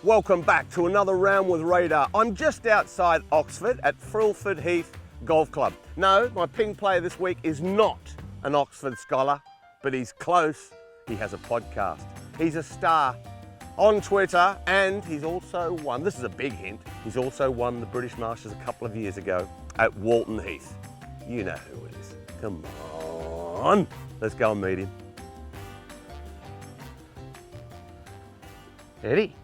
Welcome back to another round with Radar. I'm just outside Oxford at Frilford Heath Golf Club. No, my ping player this week is not an Oxford scholar, but he's close. He has a podcast. He's a star on Twitter, and he's also won, this is a big hint, he's also won the British Masters a couple of years ago at Walton Heath. You know who it is. Come on, let's go and meet him. Eddie.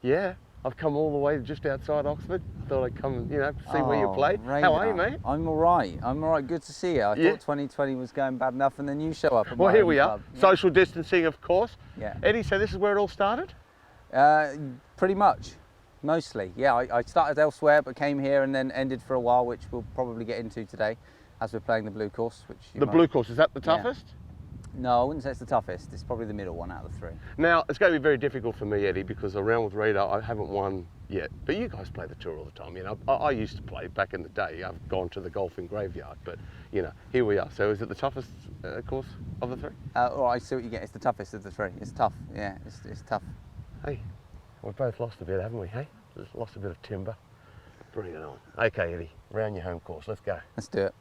Yeah, I've come all the way just outside Oxford. Thought I'd come and, see where you play. How are you, mate? I'm all right. Good to see you. I thought 2020 was going bad enough, and then you show up at my here we club. are. Social distancing, of course. Yeah. Eddie, so this is where it all started? Pretty much, mostly. Yeah, I started elsewhere, but came here and then ended for a while, which we'll probably get into today, as we're playing the blue course. Blue course, is that the toughest? Yeah. No, I wouldn't say it's the toughest. It's probably the middle one out of the three. Now, it's going to be very difficult for me, Eddie, because around with Radar, I haven't won yet. But you guys play the tour all the time. I used to play back in the day. I've gone to the golfing graveyard, but here we are. So is it the toughest course of the three? I see what you get. It's the toughest of the three. It's tough. Yeah, it's tough. Hey, we've both lost a bit, haven't we? Hey, lost a bit of timber. Bring it on. Okay, Eddie, round your home course. Let's go. Let's do it.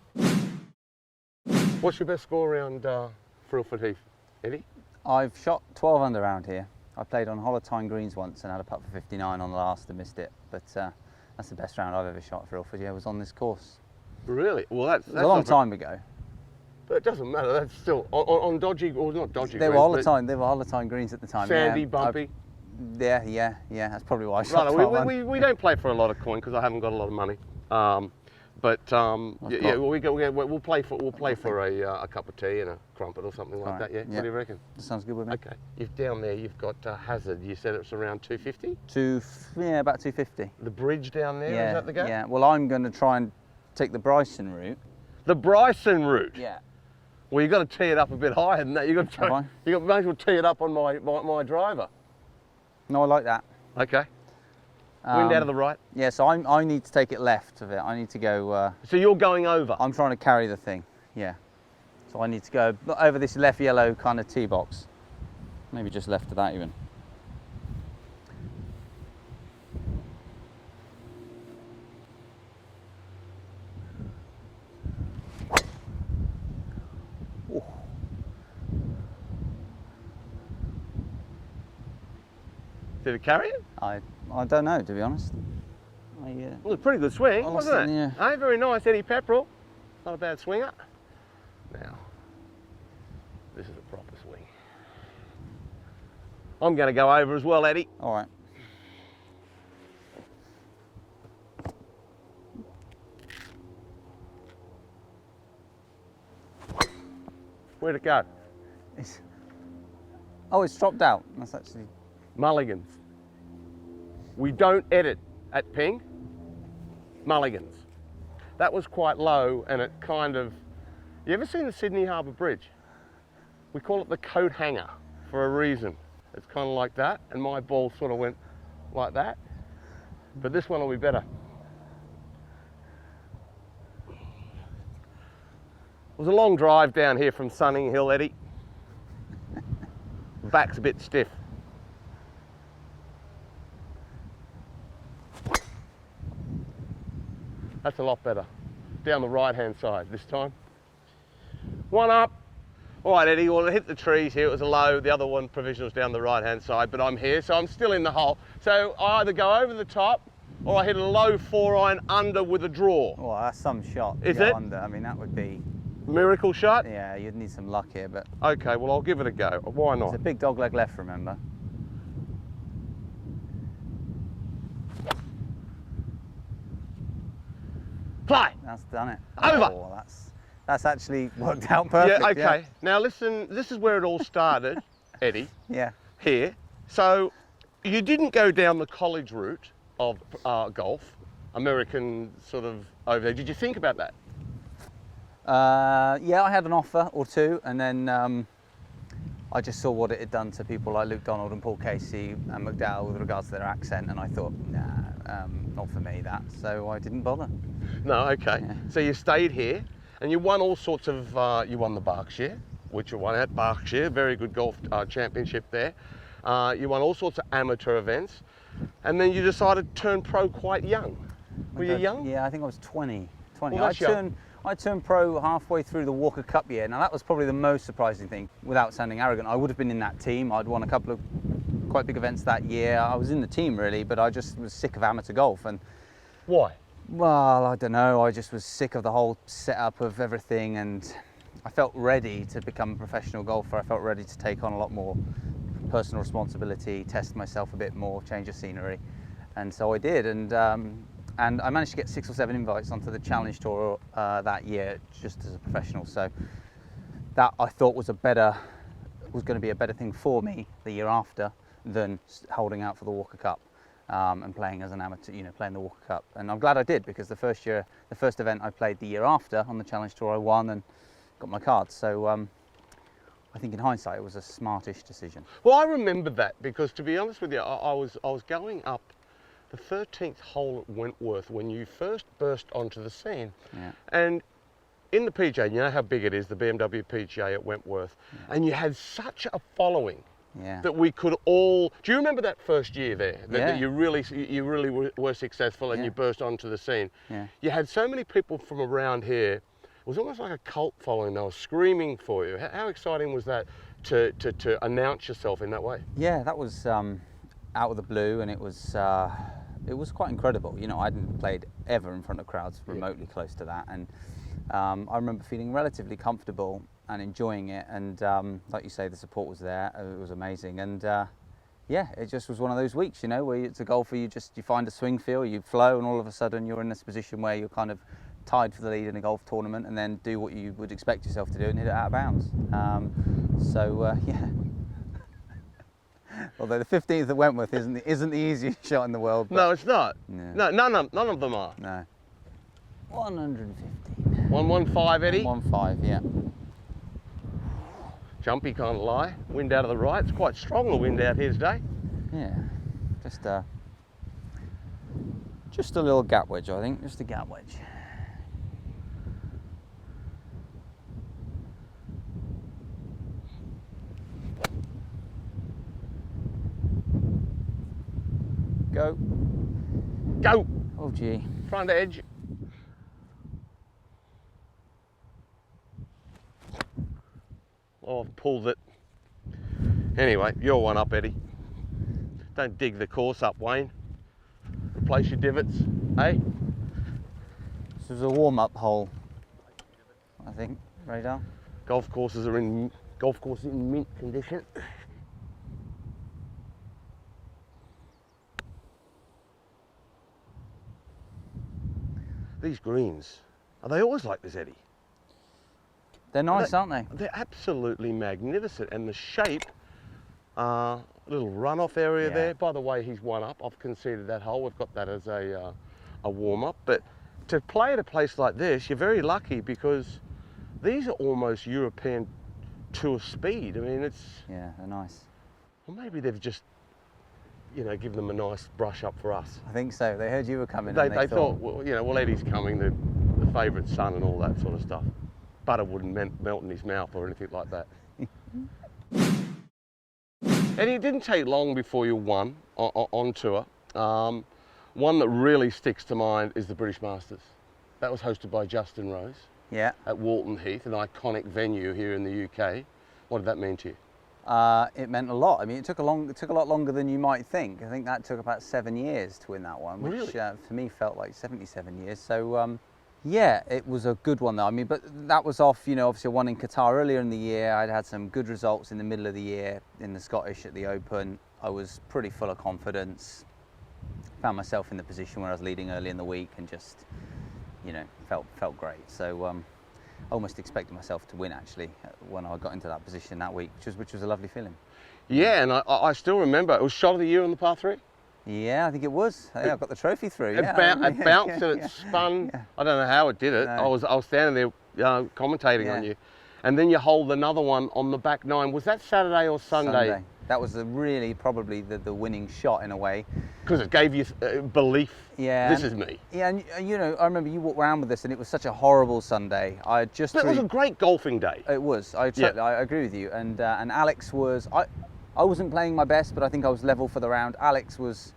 What's your best score around Frilford Heath, Eddie? I've shot 12 under around here. I played on Holotine greens once and had a putt for 59 on the last and missed it. But that's the best round I've ever shot for Frilford. Yeah, it was on this course. Really? Well, that's a long time ago. But it doesn't matter. That's still on dodgy, or not dodgy. They were Holotine greens at the time. Sandy, bumpy. Yeah. That's probably why I shot 12 under. We don't play for a lot of coin because I haven't got a lot of money. We'll play for a cup of tea and a crumpet or something like that. Yeah. What do you reckon? That sounds good with me. Okay. Down there you've got Hazard. You said it's around 250. About 250. The bridge down there, is that the go? Yeah. Well, I'm going to try and take the Bryson route. The Bryson route. Yeah. Well, you've got to tee it up a bit higher than that. You may as well tee it up on my driver. No, I like that. Okay. Wind out of the right? Yeah, so I need to take it left of it. I need to go... so you're going over? I'm trying to carry the thing, yeah. So I need to go over this left yellow kind of tee box. Maybe just left of that even. Ooh. Did it carry it? I don't know, to be honest. Well, a pretty good swing, wasn't it? Yeah. Hey, very nice, Eddie Pepperell. Not a bad swinger. Now, this is a proper swing. I'm going to go over as well, Eddie. All right. Where'd it go? It's dropped out. That's actually... Mulligans. We don't edit at ping. Mulligans. That was quite low, and it kind of... You ever seen the Sydney Harbour Bridge? We call it the coat hanger for a reason. It's kind of like that, and my ball sort of went like that. But this one will be better. It was a long drive down here from Sunning Hill, Eddie. Back's a bit stiff. That's a lot better. Down the right-hand side this time. One up. All right, Eddie, well, it hit the trees here. It was a low. The other one, provisional's down the right-hand side, but I'm here, so I'm still in the hole. So I either go over the top or I hit a low 4-iron under with a draw. Well, that's some shot. Is it? Under. I mean, that would be... Miracle shot? Yeah, you'd need some luck here, but... Okay, well, I'll give it a go. Why not? It's a big dog leg left, remember? Play! That's done it. Over! Oh, that's actually worked out perfect. Yeah, okay. Yeah. Now listen, this is where it all started, Eddie. Yeah. Here. So you didn't go down the college route of golf, American sort of over there. Did you think about that? Yeah, I had an offer or two, and then I just saw what it had done to people like Luke Donald and Paul Casey and McDowell with regards to their accent, and I thought, nah, not for me that, so I didn't bother. No, okay. Yeah. So you stayed here, and you won all sorts of, you won the Berkshire, which you won at Berkshire, very good golf championship there. You won all sorts of amateur events, and then you decided to turn pro quite young. Were you young? Yeah, I think I was 20. Well, that's young. I turned pro halfway through the Walker Cup year. Now that was probably the most surprising thing. Without sounding arrogant, I would have been in that team. I'd won a couple of quite big events that year. I was in the team really, but I just was sick of amateur golf. And why? well, I don't know. I just was sick of the whole setup of everything, and I felt ready to become a professional golfer. I felt ready to take on a lot more personal responsibility, test myself a bit more, change of scenery, and so I did. And I managed to get 6 or 7 invites onto the Challenge Tour that year, just as a professional. So that I thought was going to be a better thing for me the year after than holding out for the Walker Cup and playing as an amateur, playing the Walker Cup. And I'm glad I did, because the first event I played the year after on the Challenge Tour, I won and got my card. So I think in hindsight it was a smartish decision. Well, I remember that because, to be honest with you, I was going up the 13th hole at Wentworth when you first burst onto the scene. Yeah. And in the PGA, you know how big it is, the BMW PGA at Wentworth, and you had such a following that we could all. Do you remember that first year there? That you really were successful and you burst onto the scene. Yeah. You had so many people from around here. It was almost like a cult following. They were screaming for you. How exciting was that to announce yourself in that way? Yeah, that was out of the blue, and it was quite incredible. I hadn't played ever in front of crowds remotely close to that, and I remember feeling relatively comfortable and enjoying it. And like you say, the support was there. It was amazing, and it just was one of those weeks, where it's a golfer, you find a swing feel, you flow, and all of a sudden you're in this position where you're kind of tied for the lead in a golf tournament, and then do what you would expect yourself to do and hit it out of bounds. Although the 15th at Wentworth isn't the easiest shot in the world. No, it's not. Yeah. No, none of them are. No. 115. 115, Eddie? 115, yeah. Jumpy, can't lie. Wind out of the right. It's quite strong, the wind out here today. Yeah. Just a little gap wedge, I think. Just a gap wedge. Go. Go. Oh, gee. Front edge. Oh, I've pulled it. Anyway, you're one up, Eddie. Don't dig the course up, Wayne. Replace your divots, eh? This was a warm-up hole, I think, Radar. Golf courses in mint condition. These greens, are they always like this, Eddie? They're nice, aren't they? They're absolutely magnificent, and the shape, little runoff area there. By the way, he's one up. I've conceded that hole. We've got that as a warm-up. But to play at a place like this, you're very lucky, because these are almost European Tour speed. I mean, it's... Yeah, they're nice. Well, maybe they've just, given them a nice brush up for us. I think so. They heard you were coming. They thought, well, Eddie's coming, the favourite son and all that sort of stuff. Butter wouldn't melt in his mouth or anything like that. And it didn't take long before you won on tour. One that really sticks to mind is the British Masters. That was hosted by Justin Rose at Walton Heath, an iconic venue here in the UK. What did that mean to you? It meant a lot. I mean, it took a lot longer than you might think. I think that took about 7 years to win that one, which for me felt like 77 years. So yeah, it was a good one though. I mean, but that was off, obviously I won in Qatar earlier in the year. I'd had some good results in the middle of the year in the Scottish at the Open. I was pretty full of confidence. Found myself in the position where I was leading early in the week and just, felt great. So I almost expected myself to win actually when I got into that position that week, which was a lovely feeling. Yeah, and I still remember, it was shot of the year on the par 3? Yeah, I think it was. I got the trophy through. It bounced and it spun. Yeah. I don't know how it did it. No. I was standing there commentating on you. And then you hold another one on the back 9. Was that Saturday or Sunday? That was probably the winning shot in a way. Because it gave you belief. Yeah. This is me. Yeah, and I remember you walked around with us, and it was such a horrible Sunday. But it was a great golfing day. It was. I agree with you. And Alex was. I wasn't playing my best, but I think I was level for the round. Alex was,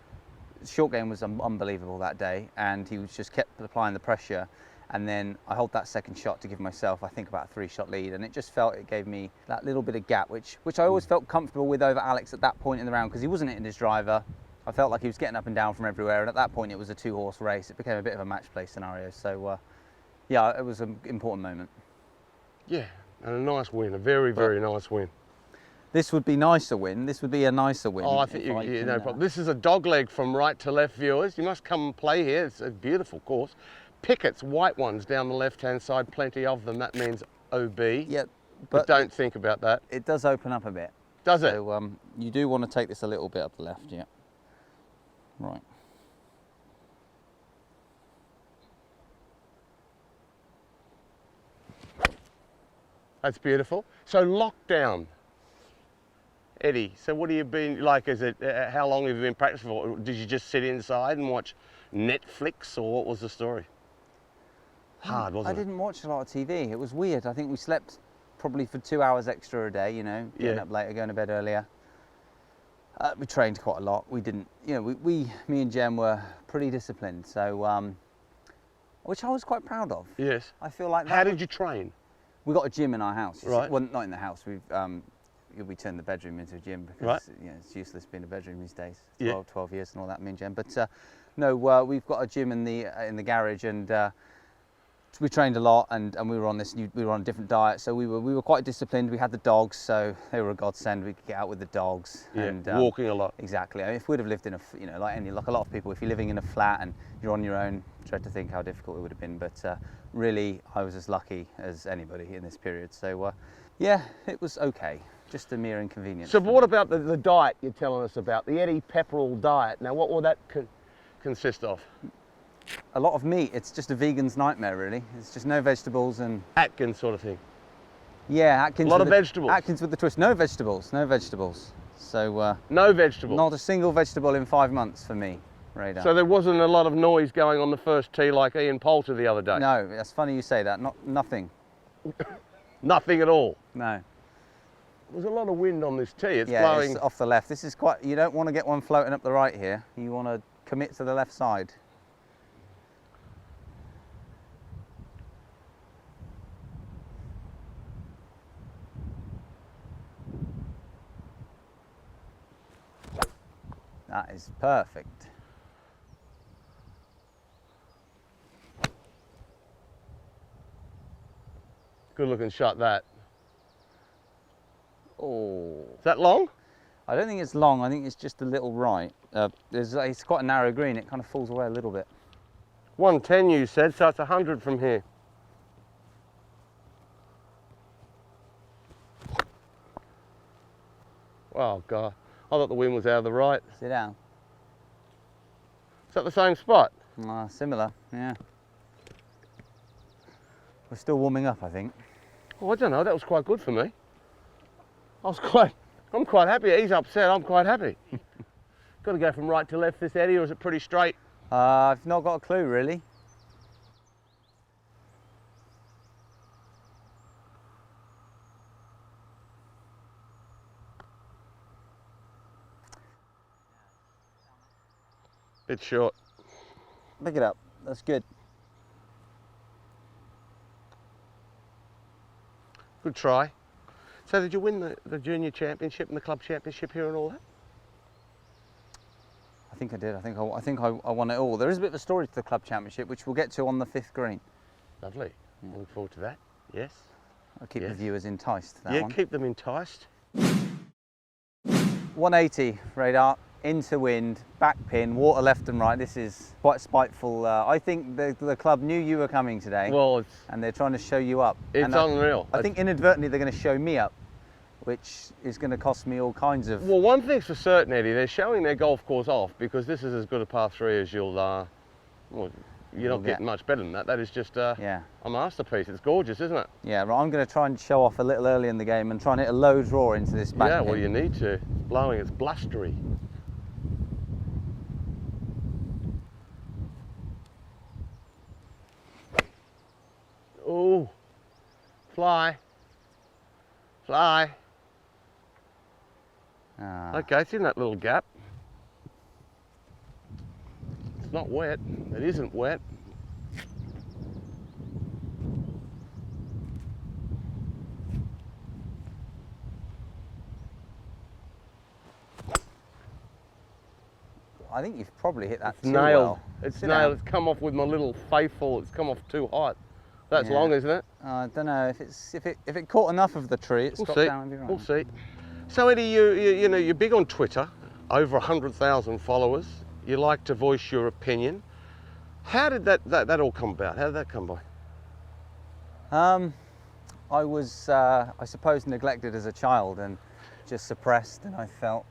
short game was unbelievable that day, and he was just kept applying the pressure. And then I hold that second shot to give myself, I think, about a 3-shot lead, and it just felt it gave me that little bit of gap, which I always felt comfortable with over Alex at that point in the round, because he wasn't hitting his driver. I felt like he was getting up and down from everywhere, and at that point it was a 2-horse race. It became a bit of a match play scenario. So yeah, it was an important moment. Yeah, and a nice win, a very, very nice win. This would be nicer win. This would be a nicer win. Oh, I think no problem. This is a dog leg from right to left, viewers. You must come and play here. It's a beautiful course. Pickets, white ones down the left-hand side, plenty of them. That means OB. Yeah, but don't think about that. It does open up a bit. Does it? So you do want to take this a little bit up the left, yeah. Right. That's beautiful. So lockdown, Eddie. So what have you been like? Is it how long have you been practicing for? Did you just sit inside and watch Netflix, or what was the story? Hard, wasn't it? I didn't watch a lot of TV. It was weird. I think we slept probably for 2 hours extra a day. You know, getting up later, going to bed earlier. We trained quite a lot. We didn't, you know, me and Jem were pretty disciplined. So, which I was quite proud of. Yes. I feel like. How did you train? We got a gym in our house. Right. Well, not in the house. We turned the bedroom into a gym because you know, it's useless being a bedroom these days. 12 years and all that, me and Jem. But no, we've got a gym in the garage, and we trained a lot, and we were on a different diet. So we were quite disciplined. We had the dogs, so they were a godsend. We could get out with the dogs. Yeah, and walking a lot. Exactly. I mean, if we'd have lived in like a lot of people, if you're living in a flat and you're on your own, dread to think how difficult it would have been. But really, I was as lucky as anybody in this period. So yeah, it was okay. Just a mere inconvenience. So what about the diet you're telling us about, the Eddie Pepperell diet? Now, what will that consist of? A lot of meat. It's just a vegan's nightmare, really. It's just no vegetables and... Atkins sort of thing? Yeah, Atkins. A lot of vegetables? Atkins with the twist. No vegetables. No vegetables. So... no vegetables? Not a single vegetable in 5 months for me, Radar. So there wasn't a lot of noise going on the first tee like Ian Poulter the other day? No, that's funny you say that. Nothing. Nothing at all? No. There's a lot of wind on this tee. It's yeah, blowing... it's off the left. This is quite... You don't want to get one floating up the right here. You want to commit to the left side. That is perfect. Good looking shot, that. Oh. Is that long? I don't think it's long. I think it's just a little right. It's quite a narrow green. It kind of falls away a little bit. 110 you said, so it's 100 from here. Oh God, I thought the wind was out of the right. Sit down. Is that the same spot? Similar, yeah. We're still warming up, I think. Oh, I don't know, that was quite good for me. I'm quite happy. He's upset, I'm quite happy. Got to go from right to left this, Eddie, or is it pretty straight? I've not got a clue, really. Bit short. Pick it up, that's good. Good try. So did you win the junior championship and the club championship here and all that? I think I did. I think I won it all. There is a bit of a story to the club championship, which we'll get to on the 5th green. Lovely. Yeah. I look forward to that. Yes. I'll keep the viewers enticed. That one. Keep them enticed. 180 radar, into wind, back pin, water left and right. This is quite spiteful. I think the club knew you were coming today. Well, and they're trying to show you up. It's unreal. I think inadvertently they're going to show me up, which is going to cost me all kinds of... Well, one thing's for certain, Eddie, they're showing their golf course off because this is as good a par 3 as you'll... well, you're not getting much better than that. That is just a masterpiece. It's gorgeous, isn't it? Yeah, right. I'm going to try and show off a little early in the game and try and hit a low draw into this back Yeah, pin. well, you need to. It's blowing. It's blustery. Oh, fly. Fly. Okay, it's in that little gap. It's not wet. It isn't wet. I think you've probably hit that too Nailed. well. It's Sit nailed. down. It's come off with my little faithful. It's come off too hot. That's Yeah. long, isn't it? I don't know if it caught enough of the tree. It's We'll dropped see. down. And be right. We'll see. So Eddie, you know you're big on Twitter. Over 100,000 followers. You like to voice your opinion. How did that all come about? How did that come by? I was, I suppose, neglected as a child and just suppressed, and I felt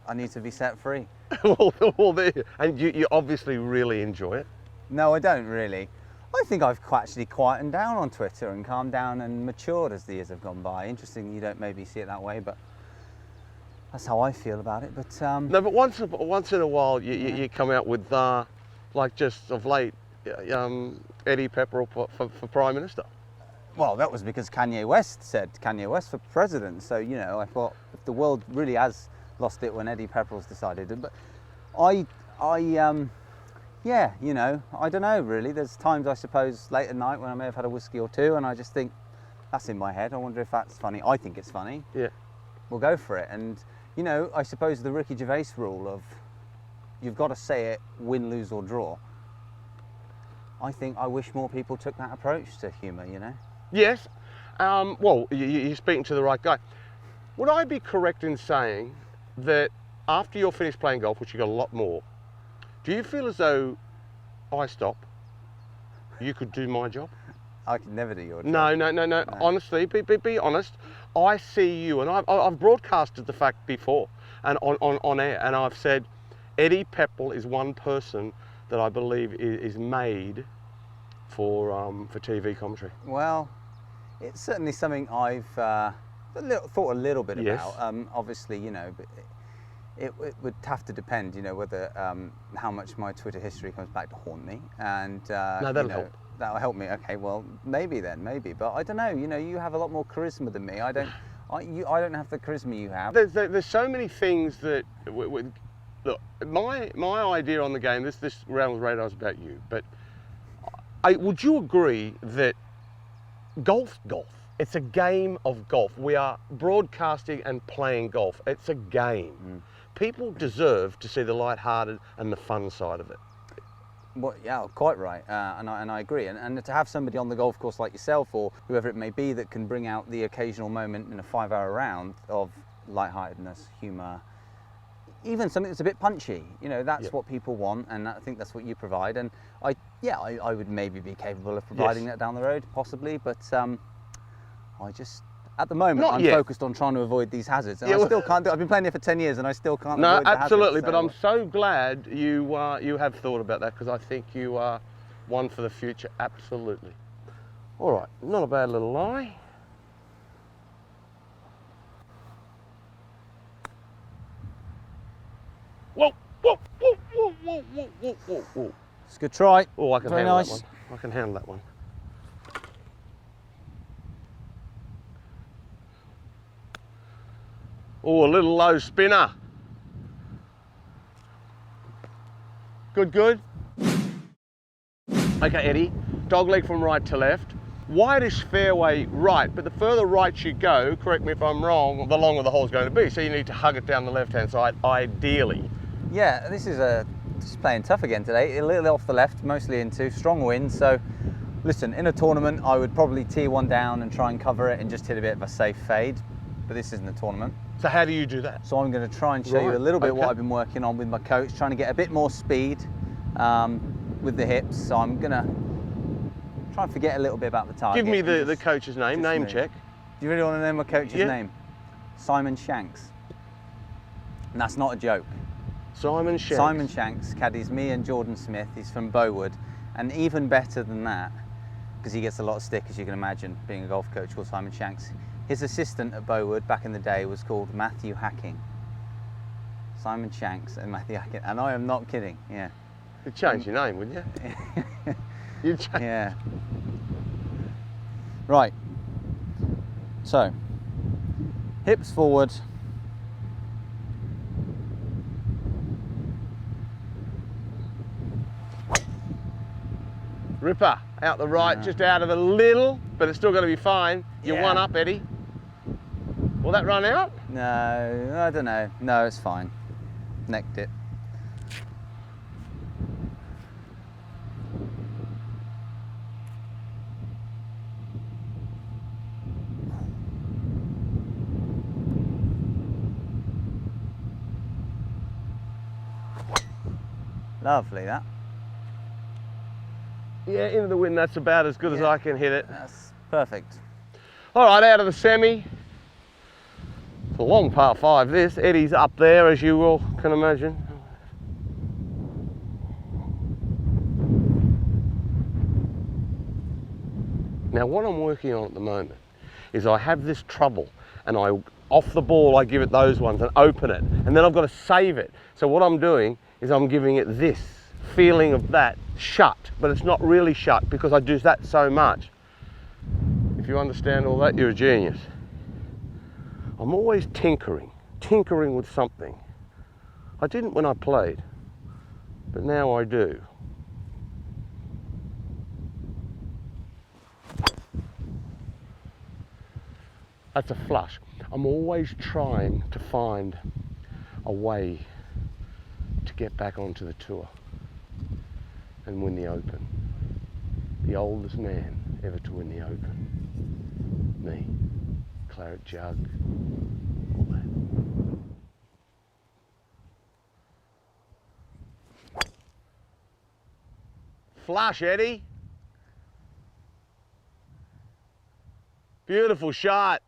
I need to be set free. well, there. And you obviously really enjoy it. No, I don't really. I think I've actually quietened down on Twitter and calmed down and matured as the years have gone by. Interesting, you don't maybe see it that way, but that's how I feel about it. But No, but once in a while you come out with like just of late, Eddie Pepperell for Prime Minister. well, that was because Kanye West said Kanye West for president. So you know, I thought if the world really has lost it when Eddie Pepperell's decided, but yeah, you know, I don't know really. There's times I suppose late at night when I may have had a whiskey or two, and I just think that's in my head. I wonder if that's funny. I think it's funny. Yeah. We'll go for it. And you know, I suppose the Ricky Gervais rule of you've got to say it, win, lose or draw. I think I wish more people took that approach to humour, you know? Yes. Well, you're speaking to the right guy. Would I be correct in saying that after you're finished playing golf, which you've got a lot more, do you feel as though I stop, you could do my job? I could never do your job. No. Honestly, be honest. I see you, and I've broadcasted the fact before, and on air, and I've said, Eddie Pepperell is one person that I believe is made for TV commentary. Well, it's certainly something I've thought a little bit Yes. about. Obviously, you know, but it would have to depend, you know, whether how much my Twitter history comes back to haunt me, and No, that'll you know, help. That'll help me. Okay, well, maybe, but I don't know. You know, you have a lot more charisma than me. I don't have the charisma you have. There's so many things that look. My idea on the game. This round with radar is about you, but would you agree that golf? It's a game of golf. We are broadcasting and playing golf. It's a game. People deserve to see the light-hearted and the fun side of it. Well, yeah, quite right, and I agree. And to have somebody on the golf course like yourself or whoever it may be that can bring out the occasional moment in a 5-hour round of lightheartedness, humour, even something that's a bit punchy, you know, that's what people want, and I think that's what you provide. And I would maybe be capable of providing that down the road, possibly, but I just, at the moment, Not I'm yet. focused on trying to avoid these hazards, and I still can't do it. I've been playing here for 10 years and I still can't No, avoid the hazards. absolutely, but So- I'm so glad you have thought about that, because I think you are one for the future, absolutely. All right, not a bad little lie. Whoa. It's a good try. Oh, I can Very handle nice. that one. I can handle that one. Oh, a little low spinner. Good. Okay, Eddie, dogleg from right to left. Widest fairway right, but the further right you go, correct me if I'm wrong, the longer the hole's going to be. So you need to hug it down the left-hand side, ideally. Yeah, this is just playing tough again today. A little off the left, mostly into strong wind. So, listen, in a tournament, I would probably tee one down and try and cover it and just hit a bit of a safe fade. But this isn't a tournament. So how do you do that? So I'm going to try and show you a little bit what okay. I've been working on with my coach, trying to get a bit more speed with the hips. So I'm going to try and forget a little bit about the target. Give me and the just- coach's name, just name move. check. Do you really want to know my coach's Yeah. name? Simon Shanks. And that's not a joke. Simon Shanks. Simon Shanks caddies me and Jordan Smith. He's from Bowood, and even better than that, because he gets a lot of stick, as you can imagine, being a golf coach called Simon Shanks. His assistant at Bowood back in the day was called Matthew Hacking. Simon Shanks and Matthew Hacking, and I am not kidding. Yeah. You'd change your name, wouldn't you? You'd change. Yeah. Right. So, hips forward, Ripper, out the right, just out of a little, but it's still going to be fine. You're Yeah. one up, Eddie. Will that run out? No, I don't know. No, it's fine. Necked it. Lovely, that. Yeah, into the wind, that's about as good as I can hit it. That's perfect. All right, out of the semi. It's a long par 5 this. Eddie's up there, as you all can imagine. Now what I'm working on at the moment is I have this trouble, and off the ball I give it those ones and open it, and then I've got to save it. So what I'm doing is I'm giving it this feeling of that shut, but it's not really shut because I do that so much. If you understand all that, you're a genius. I'm always tinkering with something. I didn't when I played, but now I do. That's a flush. I'm always trying to find a way to get back onto the tour and win the Open. The oldest man ever to win the Open. Me. Claret jug. All that. Flush, Eddie. Beautiful shot.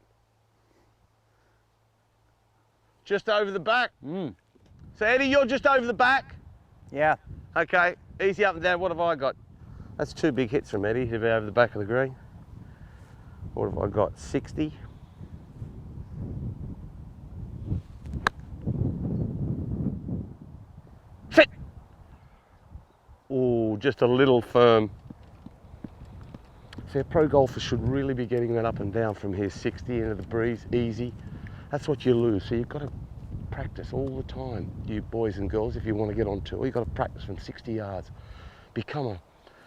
Just over the back. So Eddie, you're just over the back? Yeah. Okay, easy up and down. What have I got? That's 2 big hits from Eddie to be over the back of the green. What have I got? 60. Sit! Oh, just a little firm. See, a pro golfer should really be getting that up and down from here, 60 into the breeze, easy. That's what you lose, so you've got to practice all the time, you boys and girls, if you want to get on tour. You've got to practice from 60 yards. Become a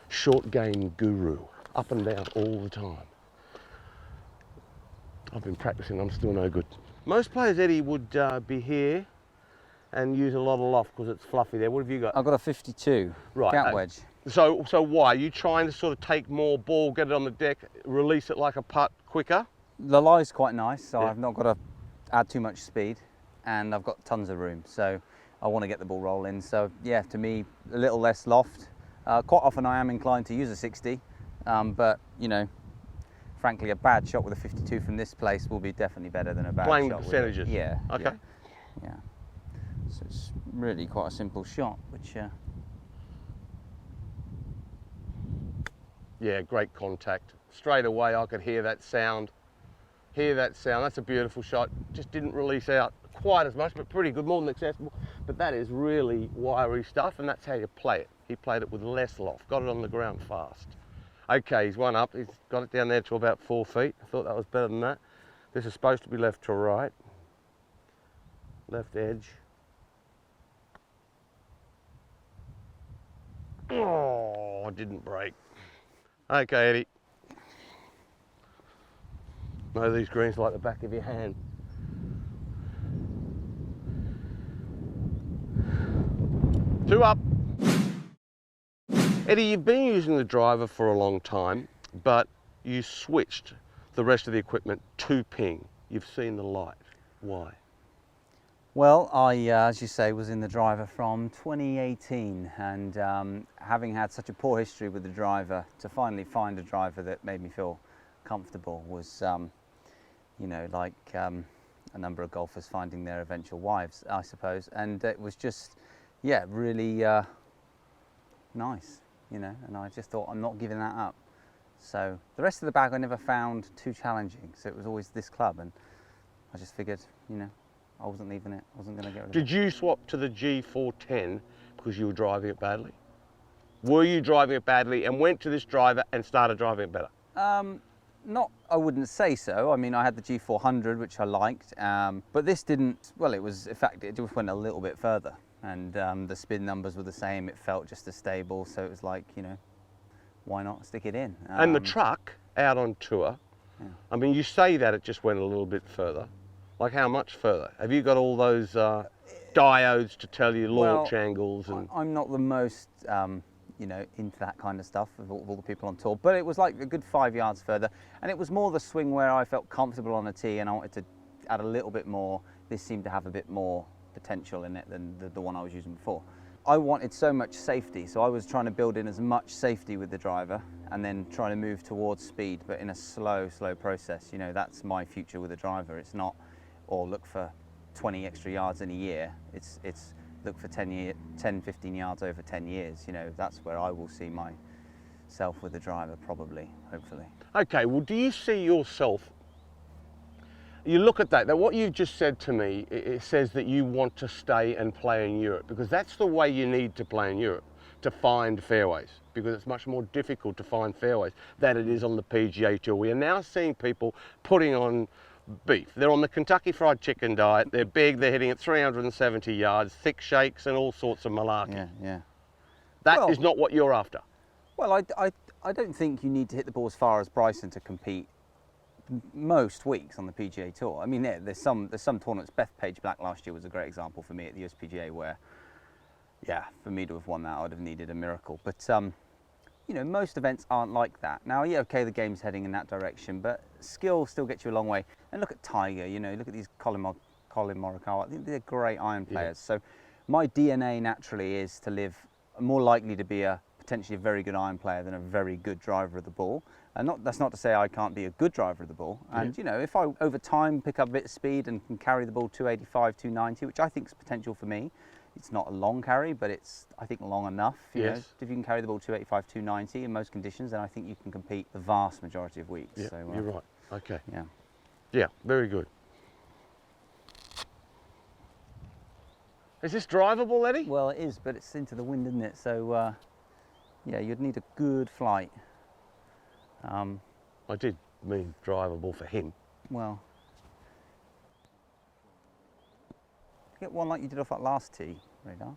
short game guru, up and down all the time. I've been practicing, I'm still no good. Most players, Eddie, would be here and use a lot of loft because it's fluffy there. What have you got? I've got a 52 Right, gap wedge. So why? Are you trying to sort of take more ball, get it on the deck, release it like a putt quicker? The lie's quite nice, so Yeah. I've not got to add too much speed, and I've got tons of room, so I want to get the ball rolling. So yeah, to me, a little less loft. Quite often I am inclined to use a 60, but you know, frankly, a bad shot with a 52 from this place will be definitely better than a bad Playing shot with with percentages. Yeah. Okay. Yeah. So it's really quite a simple shot, which. Yeah, great contact. Straight away I could hear that sound. That's a beautiful shot. Just didn't release out quite as much, but pretty good, more than acceptable. But that is really wiry stuff, and that's how you play it. He played it with less loft, got it on the ground fast. Okay, he's one up. He's got it down there to about 4 feet. I thought that was better than that. This is supposed to be left to right. Left edge. Oh, didn't break. Okay, Eddie. Know these greens like the back of your hand. Two up. Eddie, you've been using the driver for a long time, but you switched the rest of the equipment to ping. You've seen the light. Why? Well, I, as you say, was in the driver from 2018, and having had such a poor history with the driver, to finally find a driver that made me feel comfortable was, you know, like a number of golfers finding their eventual wives, I suppose. And it was just, yeah, really nice, you know, and I just thought, I'm not giving that up. So the rest of the bag I never found too challenging, so it was always this club, and I just figured, you know, I wasn't leaving it. I wasn't going to get rid of it. Did you swap to the G410 because you were driving it badly? Were you driving it badly and went to this driver and started driving it better? Not, I wouldn't say so. I mean, I had the G400, which I liked, but this didn't, well, it was, in fact, it just went a little bit further, and the spin numbers were the same. It felt just as stable, so it was like, you know, why not stick it in? And the truck out on tour, Yeah. I mean, you say that it just went a little bit further. Like how much further? Have you got all those diodes to tell you launch angles? And I'm not the most, you know, into that kind of stuff of all the people on tour, but it was like a good 5 yards further, and it was more the swing where I felt comfortable on a tee and I wanted to add a little bit more. This seemed to have a bit more potential in it than the one I was using before. I wanted so much safety, so I was trying to build in as much safety with the driver and then trying to move towards speed, but in a slow process. You know, that's my future with the driver. It's not, or look for 20 extra yards in a year. It's look for 10, 15 yards over 10 years. You know, that's where I will see myself with the driver, probably, hopefully. okay, well, do you see yourself? You look at that, what you've just said to me, it says that you want to stay and play in Europe, because that's the way you need to play in Europe, to find fairways, because it's much more difficult to find fairways than it is on the PGA Tour. We are now seeing people putting on beef. They're on the Kentucky Fried Chicken diet, they're big, they're hitting at 370 yards, thick shakes and all sorts of malarkey. Yeah, yeah. That is not what you're after. Well, I don't think you need to hit the ball as far as Bryson to compete most weeks on the PGA Tour. I mean, there's some tournaments. Bethpage Black last year was a great example for me at the USPGA, where, yeah, for me to have won that, I would have needed a miracle. But you know, most events aren't like that. Now, yeah, okay, the game's heading in that direction, but skill still gets you a long way. And look at Tiger. You know, look at these Colin Morikawa. I think they're great iron players. So my DNA naturally is to live, more likely to be a potentially a very good iron player than a very good driver of the ball. And that's not to say I can't be a good driver of the ball. And you know, if I over time pick up a bit of speed and can carry the ball 285, 290, which I think is potential for me. It's not a long carry, but it's, I think, long enough. You know, if you can carry the ball 285, 290 in most conditions, then I think you can compete the vast majority of weeks. Yeah, so, you're right. Okay. Yeah. Yeah, very good. Is this drivable, Eddie? Well, it is, but it's into the wind, isn't it? So, yeah, you'd need a good flight. I did mean drivable for him. Well, get one like you did off that last tee, Radar.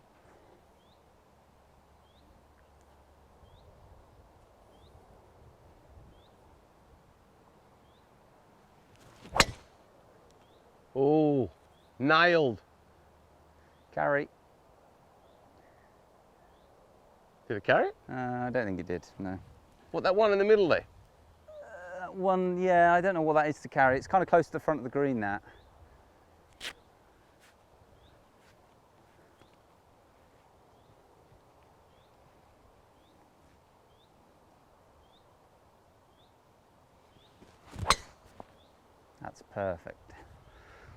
Oh, nailed. Carry. Did it carry it? I don't think it did, no. What, that one in the middle there? That one, yeah, I don't know what that is to carry. It's kind of close to the front of the green, that. That's perfect.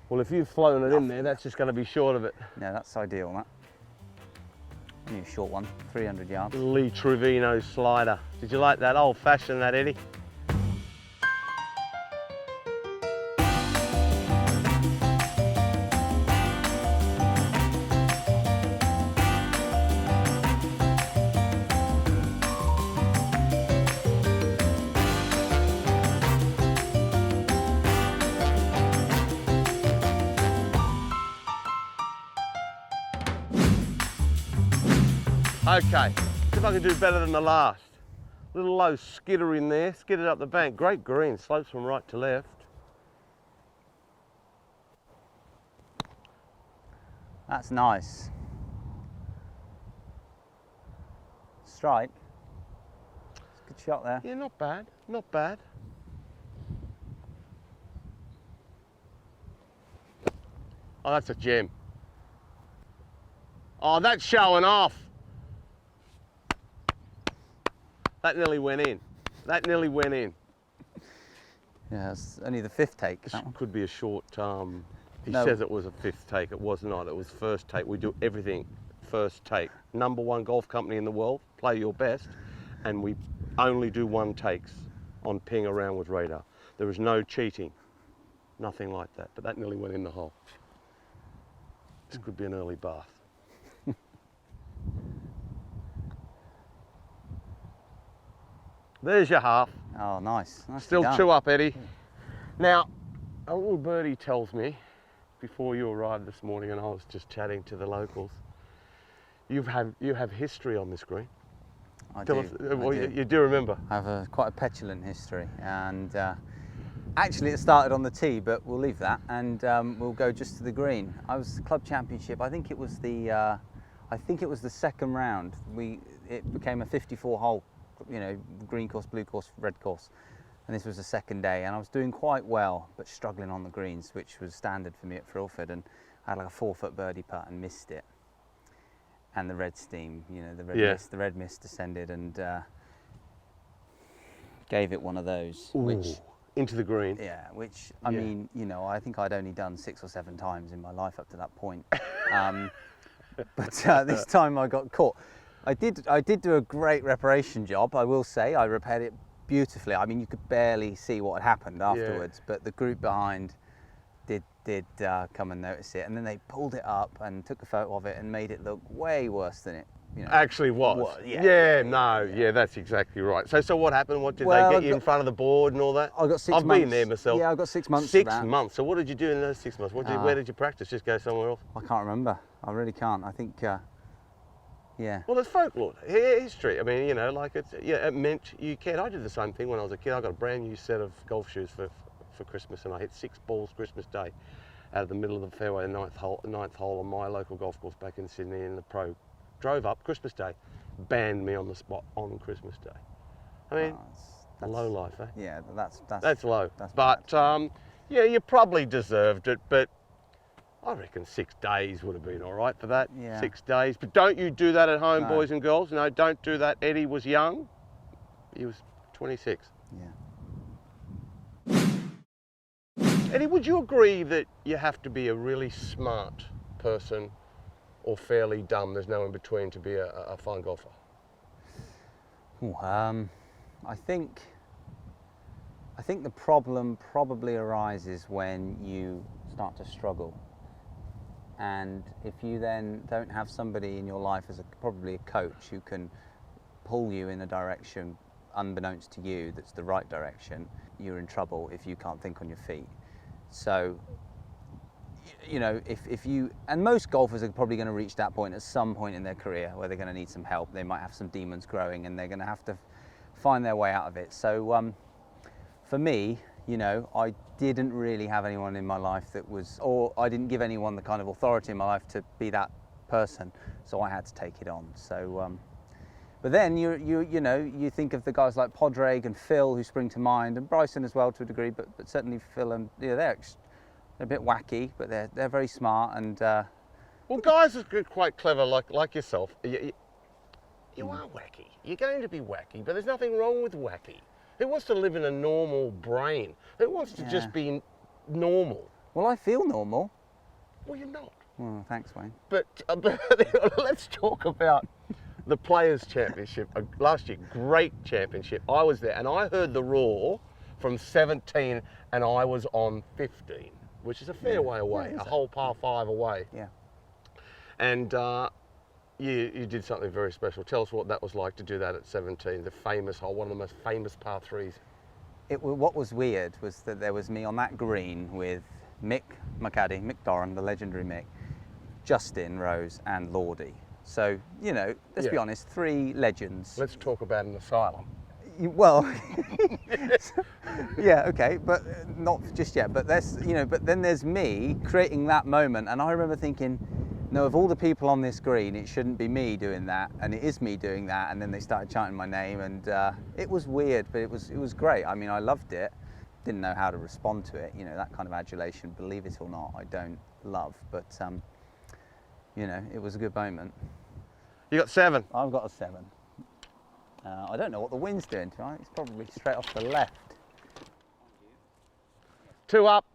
Well, if you've flown it in there, that's just going to be short of it. No, that's ideal, that. Only a short one, 300 yards. Lee Trevino slider. Did you like that? Old fashioned, that, Eddie? Okay, see if I can do better than the last. Little low skidder in there, skidded up the bank. Great green, slopes from right to left. That's nice. Strike. It's a good shot there. Yeah, not bad, not bad. Oh, that's a gem. Oh, that's showing off. That nearly went in. That nearly went in. Yeah, it's only the fifth take. This That one. could be a short, he No. says it was a fifth take. It was not, it was first take. We do everything first take. #1 golf company in the world, play your best. And we only do one takes on ping around with radar. There is no cheating, nothing like that. But that nearly went in the hole. This could be an early bath. There's your half. Oh, nice. Nicely Still done. 2 up, Eddie. Now, a little birdie tells me, before you arrived this morning and I was just chatting to the locals, you have history on this green. I Tell do. us, well, you do remember. I have quite a petulant history, and actually it started on the tee, but we'll leave that, and we'll go just to the green. I was club championship. I think it was the second round. It became a 54-hole, green course, blue course, red course, and this was the second day, and I was doing quite well, but struggling on the greens, which was standard for me at Frilford, and I had like a 4-foot birdie putt and missed it. And the red steam, the red mist descended and gave it one of those. Ooh, which into the green. Yeah, which I mean, I think I'd only done 6 or 7 times in my life up to that point. But this time I got caught. I did do a great reparation job, I will say. I repaired it beautifully. I mean, you could barely see what had happened afterwards, but the group behind did come and notice it, and then they pulled it up and took a photo of it and made it look way worse than it actually was. That's exactly right. So what happened? What did they get you in front of the board and all that? I got 6 months. I've been there myself. Yeah, I got 6 months. 6 months. So what did you do in those 6 months? Where did you practice? Just go somewhere else? I can't remember. I really can't. I think. Yeah. Well, there's folklore, history. I mean, it meant you can. I did the same thing when I was a kid. I got a brand new set of golf shoes for Christmas, and I hit 6 balls Christmas Day out of the middle of the fairway, ninth hole on my local golf course back in Sydney, and the pro drove up Christmas Day, banned me on the spot on Christmas Day. I mean, that's low life, eh? Yeah, that's low. But you probably deserved it, but I reckon 6 days would have been all right for that. Yeah. 6 days. But don't you do that at home, No. boys and girls. No, don't do that. Eddie was young. He was 26. Yeah. Eddie, would you agree that you have to be a really smart person or fairly dumb, there's no in between, to be a fine golfer? Ooh, I think the problem probably arises when you start to struggle. And if you then don't have somebody in your life as probably a coach who can pull you in a direction unbeknownst to you that's the right direction, you're in trouble if you can't think on your feet. So, if you, and most golfers are probably going to reach that point at some point in their career where they're going to need some help. They might have some demons growing and they're going to have to find their way out of it. So for me, I didn't really have anyone in my life that was, or I didn't give anyone the kind of authority in my life to be that person. So I had to take it on. So, but then you think of the guys like Podraig and Phil who spring to mind, and Bryson as well to a degree, but certainly Phil and they're a bit wacky, but they're very smart and. Well, guys are quite clever, like yourself. You are wacky. You're going to be wacky, but there's nothing wrong with wacky. Who wants to live in a normal brain? Who wants to just be normal? Well, I feel normal. Well, you're not. Well, thanks, Wayne. But let's talk about the Players' Championship last year. Great championship. I was there, and I heard the roar from 17, and I was on 15, which is a fair way away, a whole par 5 away. Yeah. And you did something very special. Tell us what that was like to do that at 17, the famous hole, one of the most famous par 3s. What was weird was that there was me on that green with Mick, my caddy, Mick Doran, the legendary Mick, Justin Rose, and Lordy. So, let's be honest, 3 legends. Let's talk about an asylum. Well, yeah, okay, but not just yet. But but then there's me creating that moment, and I remember thinking, no, of all the people on this green, it shouldn't be me doing that, and it is me doing that. And then they started chanting my name, and it was weird, but it was great. I mean, I loved it. Didn't know how to respond to it. That kind of adulation, believe it or not, I don't love, but it was a good moment. You got 7. I've got a 7. I don't know what the wind's doing tonight. It's probably straight off the left. 2 up.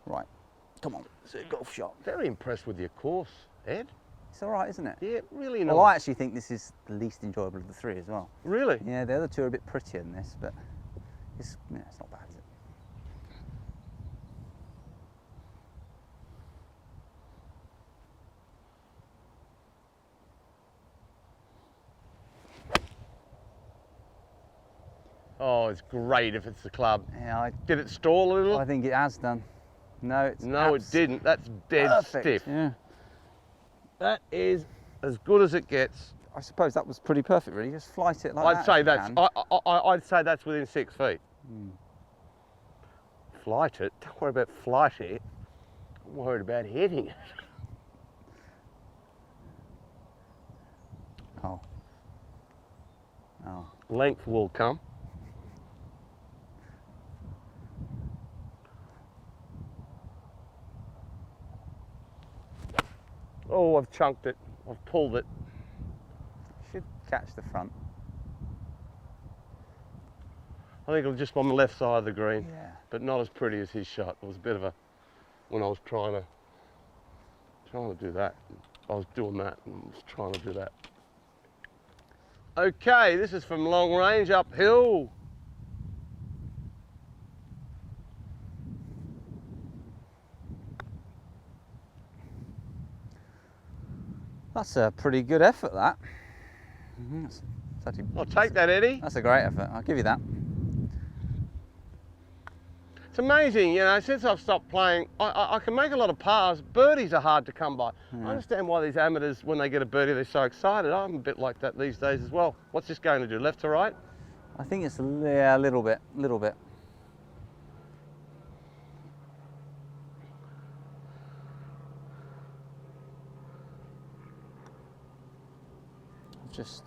Right, come on, it's a golf shot. Very impressed with your course, Ed. It's all right, isn't it? Yeah, really nice. Well, I actually think this is the least enjoyable of the 3 as well. Really? Yeah, the other 2 are a bit prettier than this, but it's not bad, is it? Oh, it's great if it's the club. Yeah, Did it stall a little? I think it has done. No, it didn't. That's dead perfect. stiff. Yeah. That is as good as it gets. I suppose that was pretty perfect, really. Just flight it like that. I'd say that's within 6 feet. Flight it. Don't worry about flighting it. I'm worried about hitting it. Oh. Oh. Length will come. Oh, I've chunked it. I've pulled it. Should catch the front. I think it was just on the left side of the green, Yeah. but not as pretty as his shot. It was a bit of a, when I was trying to do that. I was doing that and was trying to do that. Okay, this is from long range uphill. That's a pretty good effort, that. It's actually, I'll take that, Eddie. that's a great effort. I'll give you that. It's amazing, you know, since I've stopped playing, I can make a lot of pars. Birdies are hard to come by. I understand why these amateurs, when they get a birdie, they're so excited. I'm a bit like that these days as well. What's this going to do, left to right? I think it's a little bit. I've just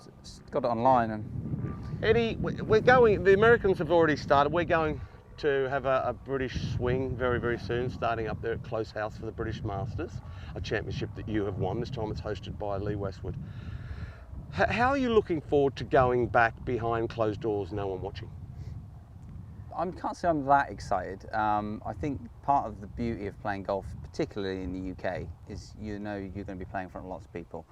got it online and Eddie, we're going, the Americans have already started. We're going to have a British swing very, very soon, starting up there at Close House for the British Masters, a championship that you have won. This time it's hosted by Lee Westwood. How are you looking forward to going back behind closed doors, no one watching? I can't say I'm that excited. I think part of the beauty of playing golf, particularly in the UK, is you know you're going to be playing in front of lots of people,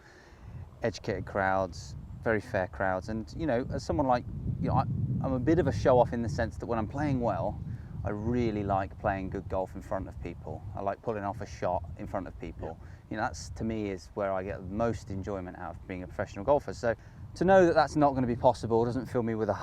educated crowds, very fair crowds, and you know, as someone like, you know, I'm a bit of a show-off in the sense that when I'm playing well, I really like playing good golf in front of people. I like pulling off a shot in front of people. You know, that's to me is where I get the most enjoyment out of being a professional golfer. So to know that that's not going to be possible doesn't fill me with a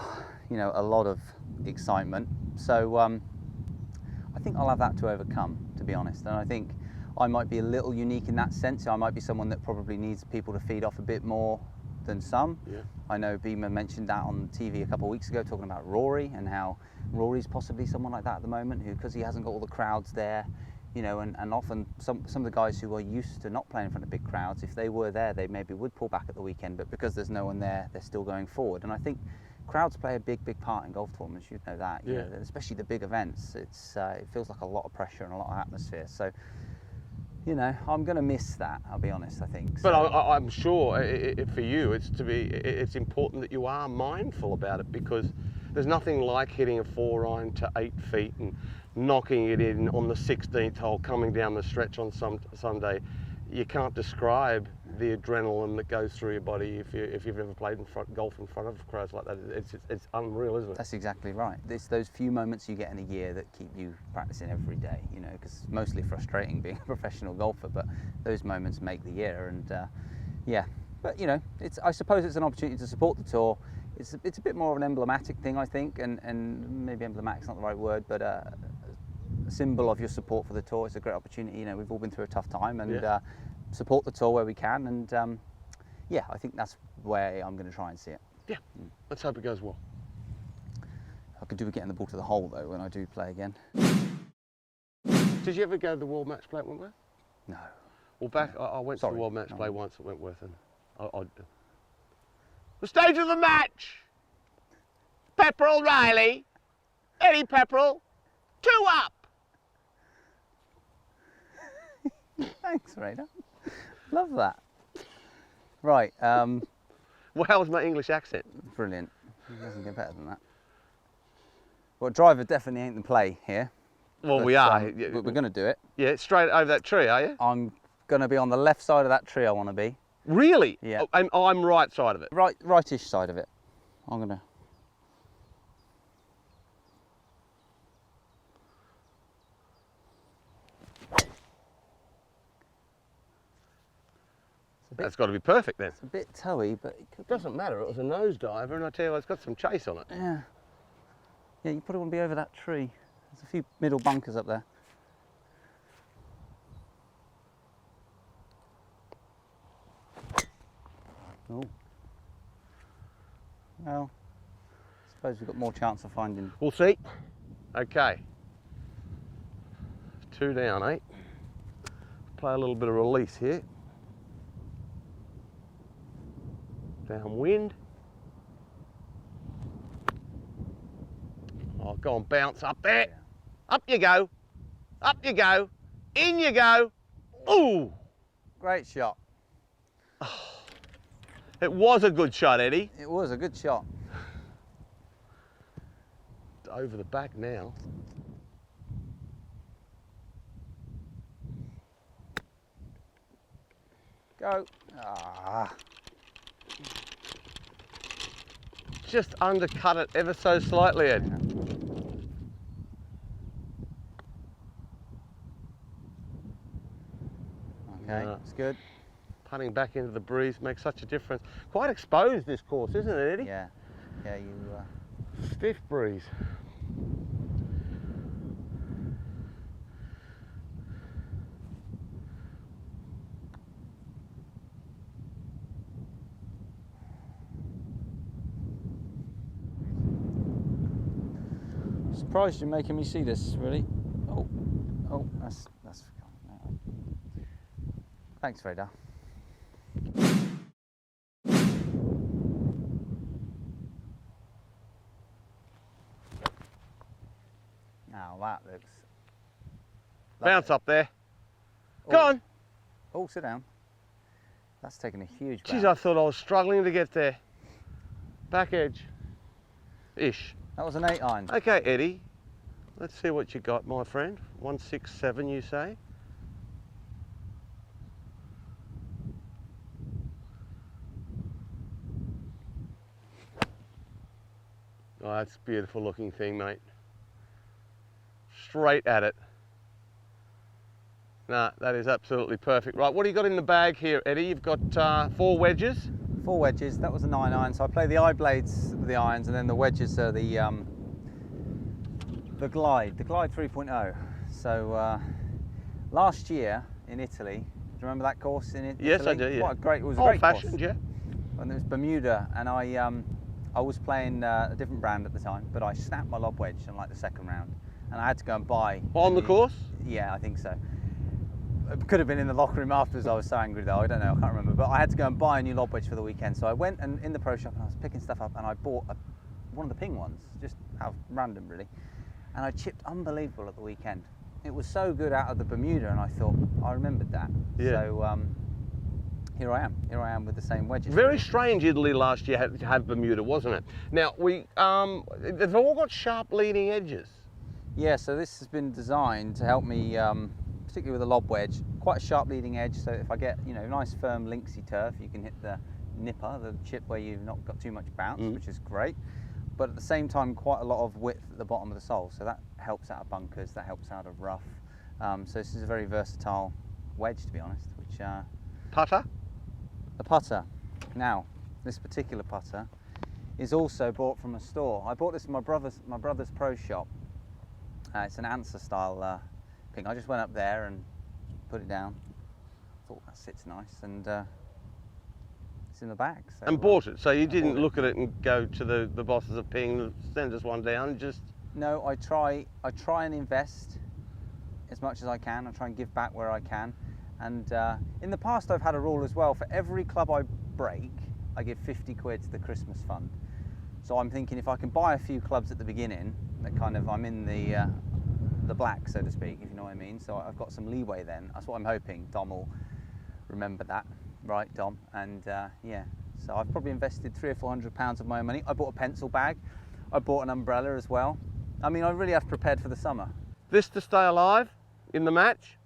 lot of excitement. So I think I'll have that to overcome, to be honest. And I think I might be a little unique in that sense. I might be someone that probably needs people to feed off a bit more than some. Yeah. I know Beamer mentioned that on TV a couple of weeks ago, talking about Rory and how Rory's possibly someone like that at the moment, who, because he hasn't got all the crowds there, you know, and often some of the guys who are used to not playing in front of big crowds, if they were there, they maybe would pull back at the weekend, but because there's no one there, they're still going forward. And I think crowds play a big part in golf tournaments, you'd know that, you know, especially the big events. It's it feels like a lot of pressure and a lot of atmosphere. So, you know, I'm going to miss that, I'll be honest, I think. But I'm sure for you, it's important that you are mindful about it, because there's nothing like hitting a 4-iron to 8 feet and knocking it in on the 16th hole, coming down the stretch on Sunday. You can't describe the adrenaline that goes through your body if you've ever played golf in front of crowds like that. It's unreal, isn't it? That's exactly right. It's those few moments you get in a year that keep you practicing every day, you know, because it's mostly frustrating being a professional golfer, but those moments make the year. And yeah, but you know, I suppose it's an opportunity to support the tour. It's a bit more of an emblematic thing, I think, and maybe emblematic's not the right word, but a symbol of your support for the tour. It's a great opportunity. You know, we've all been through a tough time, and support the tour where we can. And yeah, I think that's where I'm going to try and see it. Yeah, let's hope it goes well. I could do with getting the ball to the hole though when I do play again. Did you ever go to the World Match Play at Wentworth? No. Well, I went to the World Match Play once at Wentworth, and the stage of the match. Pepperell Riley, Eddie Pepperell, 2 up. Thanks, Rainer. Love that. Right. Well, how was my English accent? Brilliant. It doesn't get better than that. Well, driver definitely ain't the play here. Well, we are. We're going to do it. Yeah, straight over that tree, are you? I'm going to be on the left side of that tree. I want to be. Really? Yeah. Oh, and I'm right side of it. Rightish side of it. I'm going to. That's got to be perfect then. It's a bit toey, but it doesn't matter. It was a nosediver, and I tell you what, it's got some chase on it. Yeah. Yeah, you probably want to be over that tree. There's a few middle bunkers up there. Oh. Well, I suppose we've got more chance of finding. We'll see. Okay. 2 down, eh? Play a little bit of release here. Downwind. Oh, go on, bounce up there. Yeah. Up you go. Up you go. In you go. Ooh. Great shot. It was a good shot, Eddie. It was a good shot. Over the back now. Go. Ah. Just undercut it ever so slightly, Ed. Yeah. Okay, it's good. Putting back into the breeze makes such a difference. Quite exposed this course, isn't it, Eddie? Yeah. Yeah, you. Stiff breeze. Surprised you're making me see this, really. Oh, that's. Thanks, Radar. Now that looks. Bounce lovely. up there. Oh. Go on. Oh, sit down. That's taken a huge bounce. Geez, I thought I was struggling to get there. Back edge. Ish. That was an 8 iron. Okay, Eddie. Let's see what you got, my friend. 167, you say? Oh, that's a beautiful looking thing, mate. Straight at it. Nah, that is absolutely perfect. Right, what do you got in the bag here, Eddie? You've got 4 wedges. 4 wedges. That was a 9 iron. So I play the eye blades with the irons, and then the wedges are the Glide 3.0. So last year in Italy, do you remember that course in Italy? Yes, I do. Yeah. What a great, it was a great course. Old-fashioned, yeah. And it was Bermuda, and I was playing a different brand at the time, but I snapped my lob wedge in like the second round, and I had to go and buy. On the course? Yeah, I think so. It could have been in the locker room afterwards. I was so angry though. I don't know. I can't remember. But I had to go and buy a new lob wedge for the weekend. So I went and in the pro shop and I was picking stuff up, and I bought one of the ping ones, just out of random really. And I chipped unbelievable at the weekend. It was so good out of the Bermuda, and I thought I remembered that. Yeah. So here I am. Here I am with the same wedges. Very strange Italy last year had to have Bermuda, wasn't it? Now, they've all got sharp leading edges. Yeah, so this has been designed to help me, particularly with a lob wedge, quite a sharp leading edge, so if I get, nice firm linksy turf, you can hit the nipper, the chip where you've not got too much bounce, which is great. But at the same time, quite a lot of width at the bottom of the sole, so that helps out of bunkers, that helps out of rough. So this is a very versatile wedge, to be honest. Which Putter? The putter. Now, this particular putter is also bought from a store. I bought this from my brother's pro shop. It's an answer style ping. I just went up there and put it down. Thought that sits nice, and it's in the bag. So, And bought it, so you didn't look at it and go to the bosses of Ping, send us one down, just... No, I try and invest as much as I can. I try and give back where I can. And in the past I've had a rule as well, for every club I break, I give 50 quid to the Christmas fund. So I'm thinking if I can buy a few clubs at the beginning, that kind of, I'm in the black, so to speak, if you know what I mean. So I've got some leeway then. That's what I'm hoping Dom will remember that. Right, Dom? And yeah, so I've probably invested £300 or £400 of my own money. I bought a pencil bag. I bought an umbrella as well. I mean, I really have prepared for the summer. This to stay alive in the match?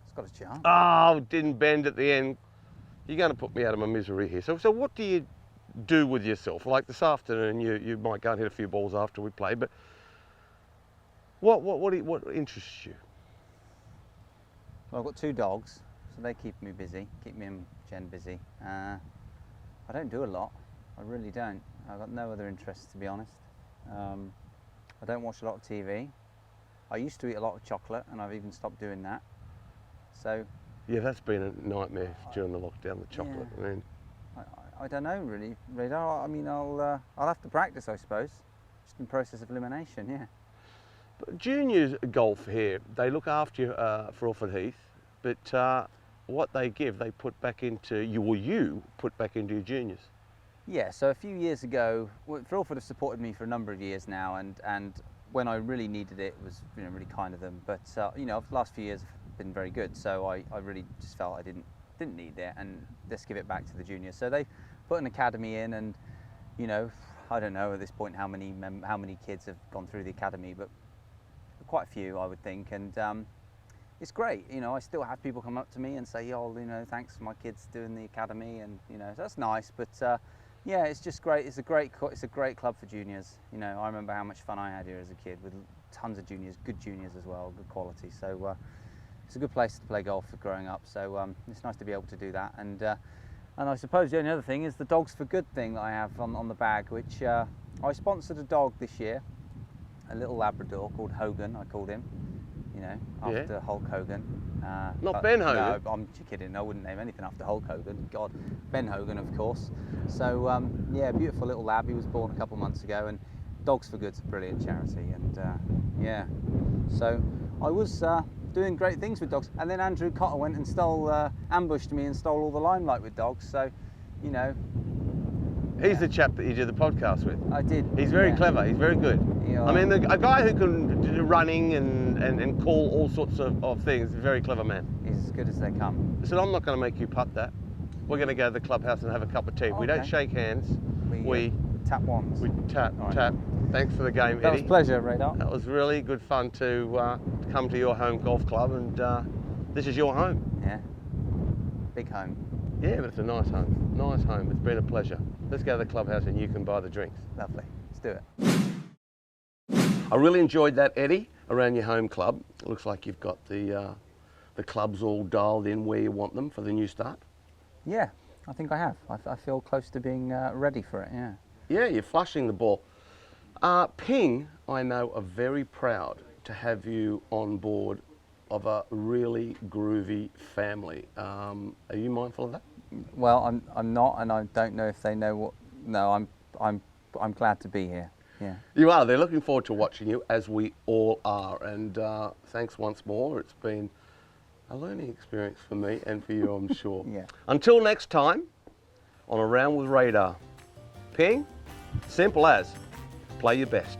It's got a chance. Oh, didn't bend at the end. You're going to put me out of my misery here. So what do you do with yourself? Like this afternoon, you might go and hit a few balls after we play, but what interests you? Well, I've got 2 dogs, so they keep me busy, keep me and Jen busy. I don't do a lot. I really don't. I've got no other interests, to be honest. I don't watch a lot of TV. I used to eat a lot of chocolate, and I've even stopped doing that. So Yeah, that's been a nightmare during the lockdown, the chocolate. Yeah. I mean, I don't know really, Radar. I mean, I'll have to practice, I suppose. Just in process of elimination, yeah. but juniors golf here, they look after you, Frilford Heath, but what they give, they put back into you, or you put back into your juniors. Yeah, so a few years ago, Frilford have supported me for a number of years now, and when I really needed it, it was really kind of them. But the last few years have been very good, so I really just felt I didn't need it, and let's give it back to the juniors. So they put an academy in, and I don't know at this point how many kids have gone through the academy, but quite a few, I would think, and it's great. I still have people come up to me and say, "Oh, thanks for my kids doing the academy," and so that's nice. But yeah, it's just great. It's a great club for juniors. I remember how much fun I had here as a kid with tons of juniors, good juniors as well, good quality. So it's a good place to play golf for growing up. So it's nice to be able to do that. And I suppose the only other thing is the Dogs for Good thing that I have on the bag, which I sponsored a dog this year, a little Labrador called Hogan. I called him, after Hulk Hogan. Not Ben Hogan. No, I'm kidding. I wouldn't name anything after Hulk Hogan. God, Ben Hogan, of course. So yeah, beautiful little lab. He was born a couple months ago, and Dogs for Good's a brilliant charity. And yeah, so I was doing great things with dogs, and then Andrew Cotter went and ambushed me and stole all the limelight with dogs. So, He's the chap that you did the podcast with. I did. He's very clever. He's very good. Yeah. I mean, a guy who can do running and call all sorts of things is a very clever man. He's as good as they come. Listen, I'm not going to make you putt that. We're going to go to the clubhouse and have a cup of tea. Okay. We don't shake hands. We tap wands. We tap. Thanks for the game, Eddie. That was a pleasure, Radar. That was really good fun to come to your home golf club, and this is your home. Yeah. Big home. Yeah, but it's a nice home. Nice home. It's been a pleasure. Let's go to the clubhouse and you can buy the drinks. Lovely. Let's do it. I really enjoyed that, Eddie, around your home club. It looks like you've got the clubs all dialed in where you want them for the new start. Yeah, I think I have. I feel close to being ready for it, yeah. Yeah, you're flushing the ball. Ping, I know, are very proud to have you on board of a really groovy family. Are you mindful of that? Well, I'm not, and I don't know if they know what. No, I'm glad to be here. Yeah. You are. They're looking forward to watching you, as we all are. And thanks once more. It's been a learning experience for me and for you, I'm sure. Yeah. Until next time, on A Round with Radar. Ping, simple as, play your best.